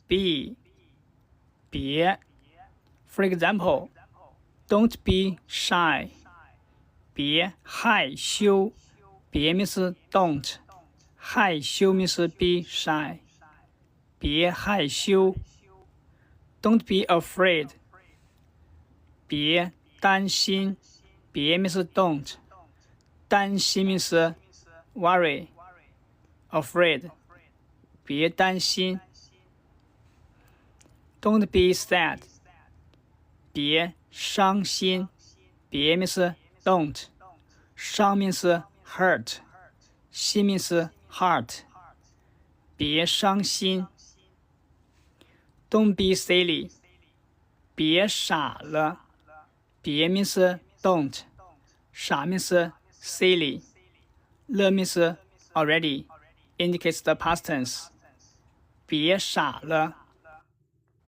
be 别 For example, don't be shy 别害羞别 means don't 害羞 means be shy 别害羞 Don't be afraid 别担心别 means don't 担心 means worry afraid 别担心 Don't be sad 别伤心别 means don't 伤 means hurt 心 means heart 别伤心 Don't be silly 别傻了别 means don't 傻 means silly 了 means already indicates the past tense 别傻了